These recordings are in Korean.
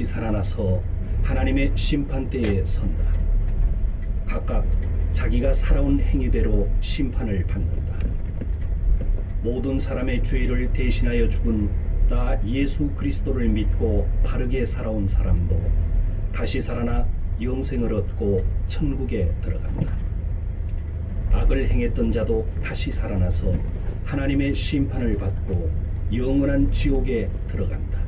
다시 살아나서 하나님의 심판대에 선다. 각각 자기가 살아온 행위대로 심판을 받는다. 모든 사람의 죄를 대신하여 죽은 나 예수 그리스도를 믿고 바르게 살아온 사람도 다시 살아나 영생을 얻고 천국에 들어간다. 악을 행했던 자도 다시 살아나서 하나님의 심판을 받고 영원한 지옥에 들어간다.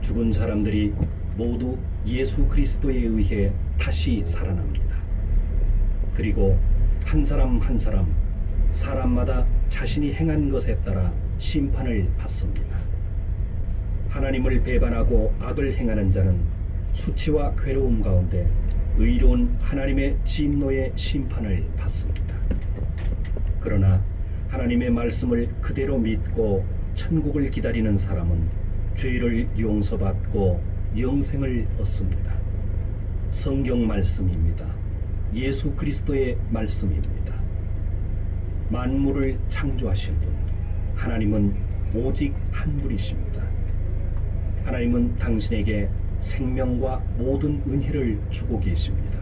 죽은 사람들이 모두 예수 그리스도에 의해 다시 살아납니다. 그리고 한 사람 한 사람, 사람마다 자신이 행한 것에 따라 심판을 받습니다. 하나님을 배반하고 악을 행하는 자는 수치와 괴로움 가운데 의로운 하나님의 진노의 심판을 받습니다. 그러나 하나님의 말씀을 그대로 믿고 천국을 기다리는 사람은 죄를 용서받고 영생을 얻습니다. 성경 말씀입니다. 예수 그리스도의 말씀입니다. 만물을 창조하신 분, 하나님은 오직 한 분이십니다. 하나님은 당신에게 생명과 모든 은혜를 주고 계십니다.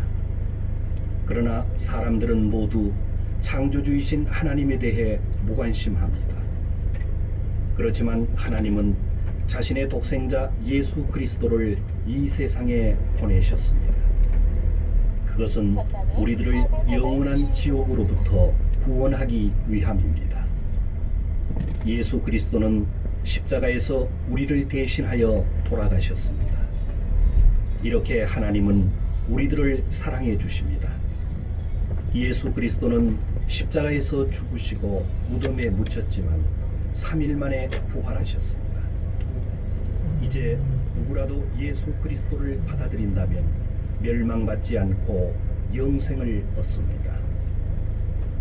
그러나 사람들은 모두 창조주이신 하나님에 대해 무관심합니다. 그렇지만 하나님은 자신의 독생자 예수 그리스도를 이 세상에 보내셨습니다. 그것은 우리들을 영원한 지옥으로부터 구원하기 위함입니다. 예수 그리스도는 십자가에서 우리를 대신하여 돌아가셨습니다. 이렇게 하나님은 우리들을 사랑해 주십니다. 예수 그리스도는 십자가에서 죽으시고 무덤에 묻혔지만 3일 만에 부활하셨습니다. 이제 누구라도 예수 그리스도를 받아들인다면 멸망받지 않고 영생을 얻습니다.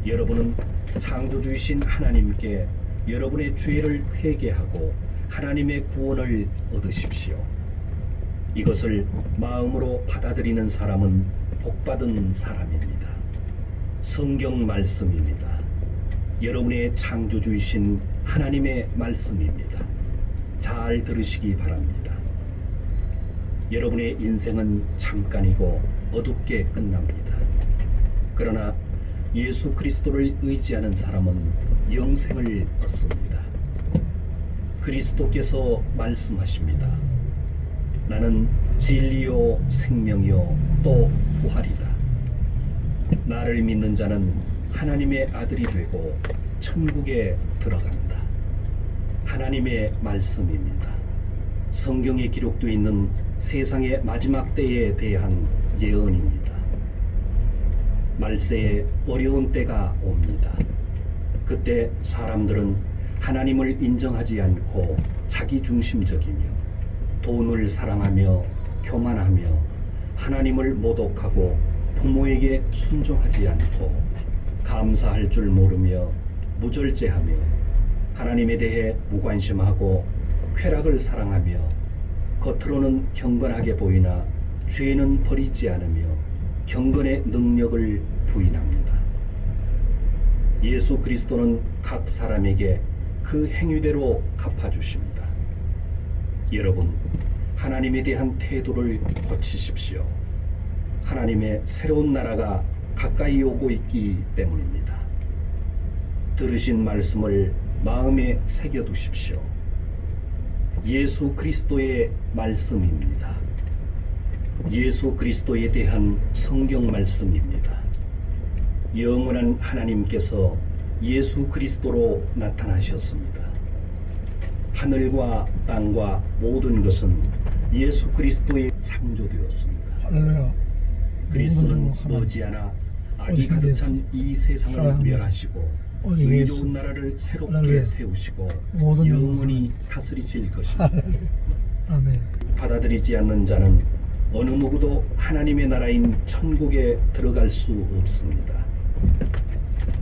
여러분은 창조주이신 하나님께 여러분의 죄를 회개하고 하나님의 구원을 얻으십시오. 이것을 마음으로 받아들이는 사람은 복받은 사람입니다. 성경 말씀입니다. 여러분의 창조주이신 하나님의 말씀입니다. 잘 들으시기 바랍니다. 여러분의 인생은 잠깐이고 어둡게 끝납니다. 그러나 예수 그리스도를 의지하는 사람은 영생을 얻습니다. 그리스도께서 말씀하십니다. 나는 진리요 생명이요 또 부활이다. 나를 믿는 자는 하나님의 아들이 되고 천국에 들어간다. 하나님의 말씀입니다. 성경에 기록되어 있는 세상의 마지막 때에 대한 예언입니다. 말세에 어려운 때가 옵니다. 그때 사람들은 하나님을 인정하지 않고 자기중심적이며 돈을 사랑하며 교만하며 하나님을 모독하고 부모에게 순종하지 않고 감사할 줄 모르며 무절제하며 하나님에 대해 무관심하고 쾌락을 사랑하며 겉으로는 경건하게 보이나 죄는 버리지 않으며 경건의 능력을 부인합니다. 예수 그리스도는 각 사람에게 그 행위대로 갚아주십니다. 여러분, 하나님에 대한 태도를 고치십시오. 하나님의 새로운 나라가 가까이 오고 있기 때문입니다. 들으신 말씀을 마음에 새겨두십시오. 예수 그리스도의 말씀입니다. 예수 그리스도에 대한 성경 말씀입니다. 영원한 하나님께서 예수 그리스도로 나타나셨습니다. 하늘과 땅과 모든 것은 예수 그리스도에 창조되었습니다. 할렐루야. 그리스도는 머지않아 악이 가득 찬 이 세상을 멸하시고 의로운 나라를 새롭게 할렐루야. 세우시고 모든 영원히 다스리실 것입니다. 할렐루야. 아멘. 받아들이지 않는 자는 어느 누구도 하나님의 나라인 천국에 들어갈 수 없습니다.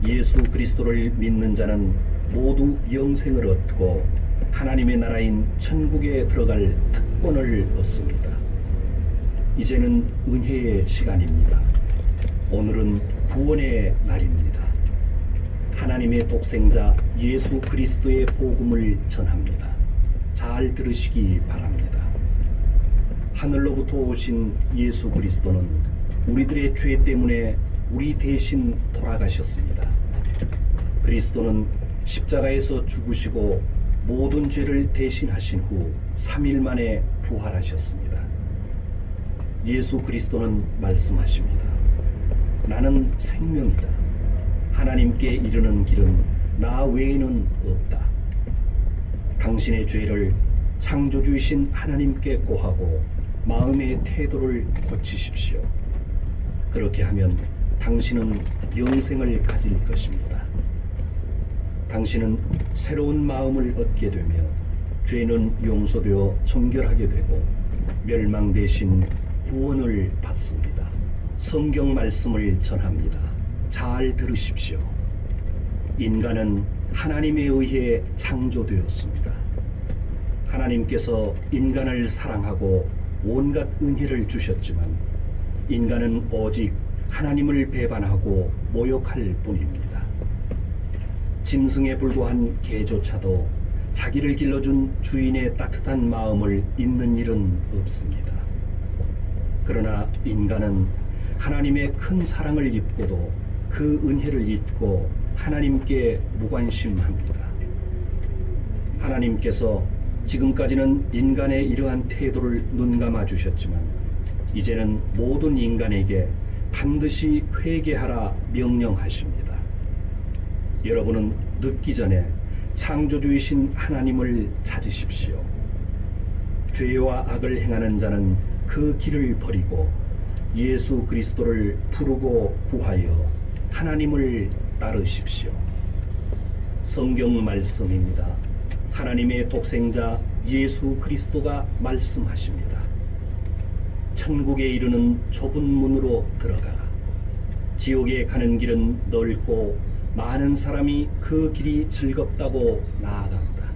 예수 그리스도를 믿는 자는 모두 영생을 얻고 하나님의 나라인 천국에 들어갈 특권을 얻습니다. 이제는 은혜의 시간입니다. 오늘은 구원의 날입니다. 하나님의 독생자 예수 그리스도의 복음을 전합니다. 잘 들으시기 바랍니다. 하늘로부터 오신 예수 그리스도는 우리들의 죄 때문에 우리 대신 돌아가셨습니다. 그리스도는 십자가에서 죽으시고 모든 죄를 대신하신 후 3일 만에 부활하셨습니다. 예수 그리스도는 말씀하십니다. 나는 생명이다. 하나님께 이르는 길은 나 외에는 없다. 당신의 죄를 창조주이신 하나님께 고하고 마음의 태도를 고치십시오. 그렇게 하면 당신은 영생을 가질 것입니다. 당신은 새로운 마음을 얻게 되며 죄는 용서되어 정결하게 되고 멸망 대신 구원을 받습니다. 성경 말씀을 전합니다. 잘 들으십시오. 인간은 하나님에 의해 창조되었습니다. 하나님께서 인간을 사랑하고 온갖 은혜를 주셨지만 인간은 오직 하나님을 배반하고 모욕할 뿐입니다. 짐승에 불과한 개조차도 자기를 길러준 주인의 따뜻한 마음을 잊는 일은 없습니다. 그러나 인간은 하나님의 큰 사랑을 입고도 그 은혜를 잊고 하나님께 무관심합니다. 하나님께서 지금까지는 인간의 이러한 태도를 눈감아 주셨지만 이제는 모든 인간에게 반드시 회개하라 명령하십니다. 여러분은 늦기 전에 창조주이신 하나님을 찾으십시오. 죄와 악을 행하는 자는 그 길을 버리고 예수 그리스도를 부르고 구하여 하나님을 따르십시오. 성경 말씀입니다. 하나님의 독생자 예수 그리스도가 말씀하십니다. 천국에 이르는 좁은 문으로 들어가라. 지옥에 가는 길은 넓고 많은 사람이 그 길이 즐겁다고 나아간다.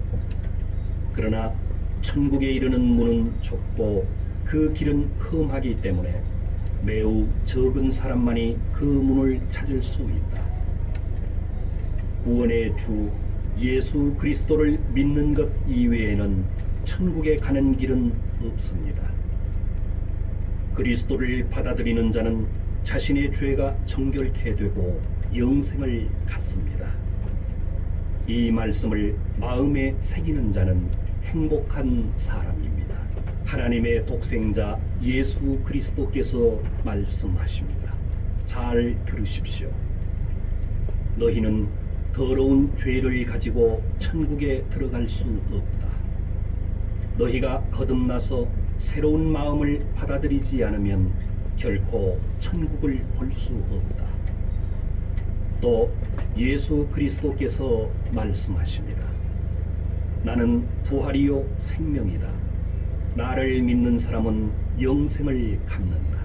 그러나 천국에 이르는 문은 좁고 그 길은 험하기 때문에 매우 적은 사람만이 그 문을 찾을 수 있다. 구원의 주 예수 그리스도를 믿는 것 이외에는 천국에 가는 길은 없습니다. 그리스도를 받아들이는 자는 자신의 죄가 정결케 되고 영생을 갖습니다. 이 말씀을 마음에 새기는 자는 행복한 사람입니다. 하나님의 독생자 예수 그리스도께서 말씀하십니다. 잘 들으십시오. 너희는 더러운 죄를 가지고 천국에 들어갈 수 없다. 너희가 거듭나서 새로운 마음을 받아들이지 않으면 결코 천국을 볼 수 없다. 또 예수 그리스도께서 말씀하십니다. 나는 부활이요 생명이다. 나를 믿는 사람은 영생을 갖는다.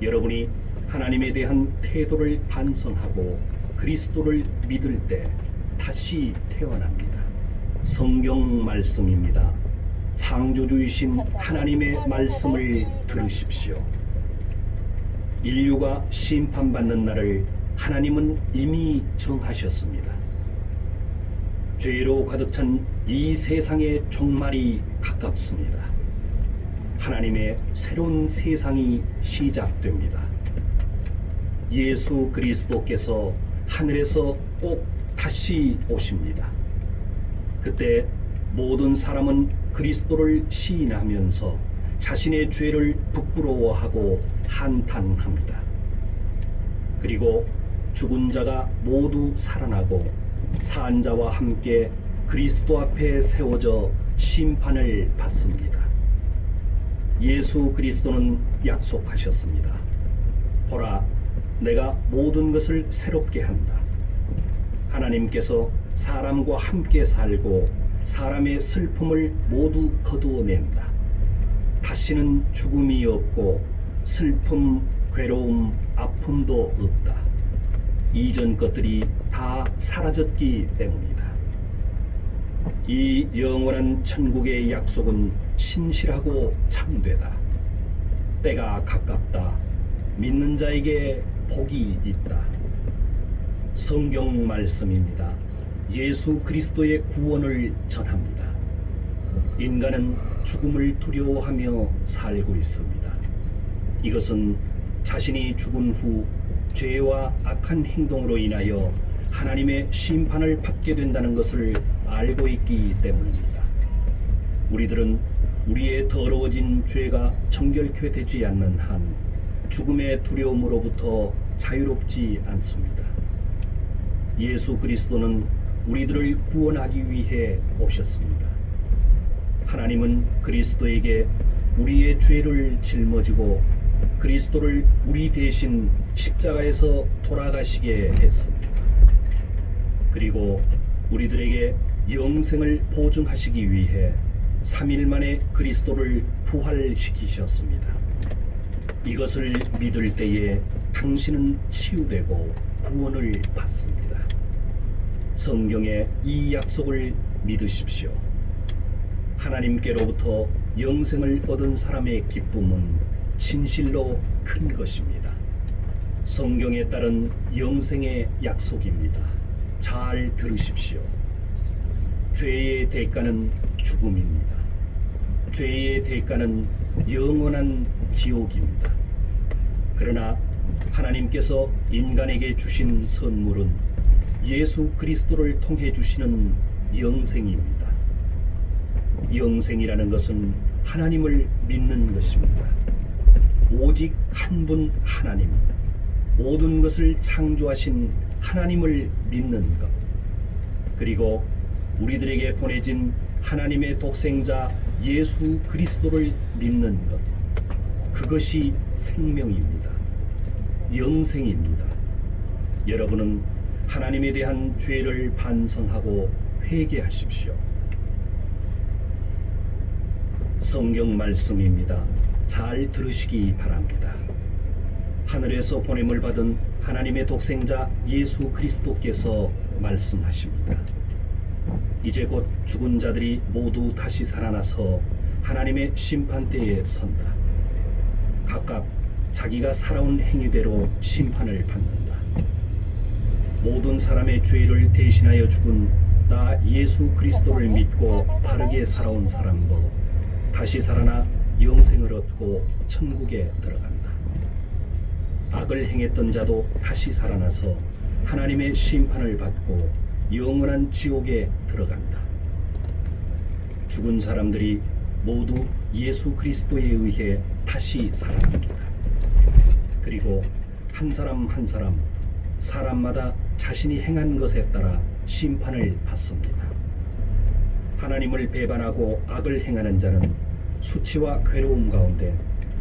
여러분이 하나님에 대한 태도를 반성하고 그리스도를 믿을 때 다시 태어납니다. 성경 말씀입니다. 창조주이신 하나님의 말씀을 들으십시오. 인류가 심판받는 날을 하나님은 이미 정하셨습니다. 죄로 가득 찬 이 세상의 종말이 가깝습니다. 하나님의 새로운 세상이 시작됩니다. 예수 그리스도께서 하늘에서 꼭 다시 오십니다. 그때 모든 사람은 그리스도를 시인하면서 자신의 죄를 부끄러워하고 한탄합니다. 그리고 죽은 자가 모두 살아나고 산 자와 함께 그리스도 앞에 세워져 심판을 받습니다. 예수 그리스도는 약속하셨습니다. 보라, 내가 모든 것을 새롭게 한다. 하나님께서 사람과 함께 살고 사람의 슬픔을 모두 거두어낸다. 다시는 죽음이 없고 슬픔, 괴로움, 아픔도 없다. 이전 것들이 다 사라졌기 때문이다. 이 영원한 천국의 약속은 신실하고 참되다. 때가 가깝다. 믿는 자에게 복이 있다. 성경 말씀입니다. 예수 그리스도의 구원을 전합니다. 인간은 죽음을 두려워하며 살고 있습니다. 이것은 자신이 죽은 후 죄와 악한 행동으로 인하여 하나님의 심판을 받게 된다는 것을 알고 있기 때문입니다. 우리들은 우리의 더러워진 죄가 정결케 되지 않는 한 죽음의 두려움으로부터 자유롭지 않습니다. 예수 그리스도는 우리들을 구원하기 위해 오셨습니다. 하나님은 그리스도에게 우리의 죄를 짊어지고 그리스도를 우리 대신 십자가에서 돌아가시게 했습니다. 그리고 우리들에게 영생을 보증하시기 위해 3일 만에 그리스도를 부활시키셨습니다. 이것을 믿을 때에 당신은 치유되고 구원을 받습니다. 성경의 이 약속을 믿으십시오. 하나님께로부터 영생을 얻은 사람의 기쁨은 진실로 큰 것입니다. 성경에 따른 영생의 약속입니다. 잘 들으십시오. 죄의 대가는 죽음입니다. 죄의 대가는 영원한 지옥입니다. 그러나 하나님께서 인간에게 주신 선물은 예수 그리스도를 통해 주시는 영생입니다. 영생이라는 것은 하나님을 믿는 것입니다. 오직 한 분 하나님, 모든 것을 창조하신 하나님을 믿는 것, 그리고 우리들에게 보내진 하나님의 독생자 예수 그리스도를 믿는 것, 그것이 생명입니다. 영생입니다. 여러분은 하나님에 대한 죄를 반성하고 회개하십시오. 성경 말씀입니다. 잘 들으시기 바랍니다. 하늘에서 보냄을 받은 하나님의 독생자 예수 그리스도께서 말씀하십니다. 이제 곧 죽은 자들이 모두 다시 살아나서 하나님의 심판대에 선다. 각각 자기가 살아온 행위대로 심판을 받는다. 모든 사람의 죄를 대신하여 죽은 나 예수 그리스도를 믿고 바르게 살아온 사람도 다시 살아나 영생을 얻고 천국에 들어간다. 악을 행했던 자도 다시 살아나서 하나님의 심판을 받고 영원한 지옥에 들어간다. 죽은 사람들이 모두 예수 그리스도에 의해 다시 살아납니다. 그리고 한 사람 한 사람, 사람마다 자신이 행한 것에 따라 심판을 받습니다. 하나님을 배반하고 악을 행하는 자는 수치와 괴로움 가운데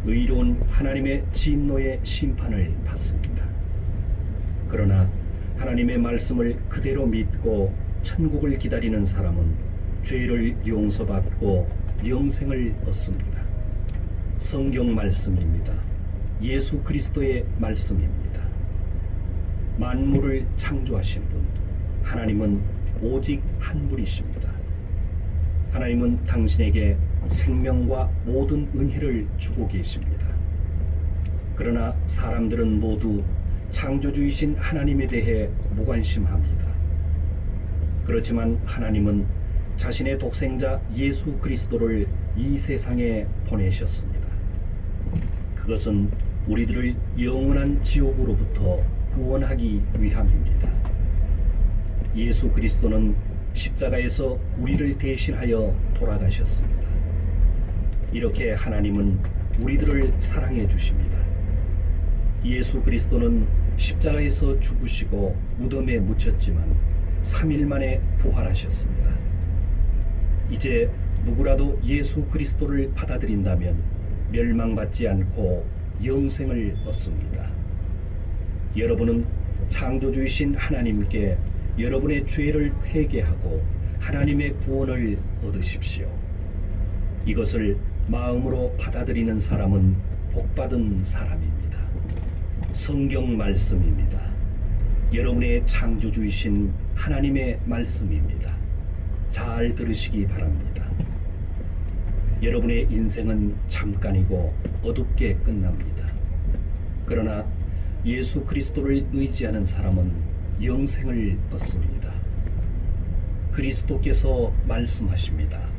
의로운 하나님의 진노의 심판을 받습니다. 그러나 하나님의 말씀을 그대로 믿고 천국을 기다리는 사람은 죄를 용서받고 영생을 얻습니다. 성경 말씀입니다. 예수 그리스도의 말씀입니다. 만물을 창조하신 분, 하나님은 오직 한 분이십니다. 하나님은 당신에게 생명과 모든 은혜를 주고 계십니다. 그러나 사람들은 모두 창조주이신 하나님에 대해 무관심합니다. 그렇지만 하나님은 자신의 독생자 예수 그리스도를 이 세상에 보내셨습니다. 그것은 우리들을 영원한 지옥으로부터 구원하기 위함입니다. 예수 그리스도는 십자가에서 우리를 대신하여 돌아가셨습니다. 이렇게 하나님은 우리들을 사랑해 주십니다. 예수 그리스도는 십자가에서 죽으시고 무덤에 묻혔지만 3일 만에 부활하셨습니다. 이제 누구라도 예수 그리스도를 받아들인다면 멸망받지 않고 영생을 얻습니다. 여러분은 창조주이신 하나님께 여러분의 죄를 회개하고 하나님의 구원을 얻으십시오. 이것을 마음으로 받아들이는 사람은 복받은 사람입니다. 성경 말씀입니다. 여러분의 창조주이신 하나님의 말씀입니다. 잘 들으시기 바랍니다. 여러분의 인생은 잠깐이고 어둡게 끝납니다. 그러나 예수 그리스도를 의지하는 사람은 영생을 얻습니다. 그리스도께서 말씀하십니다.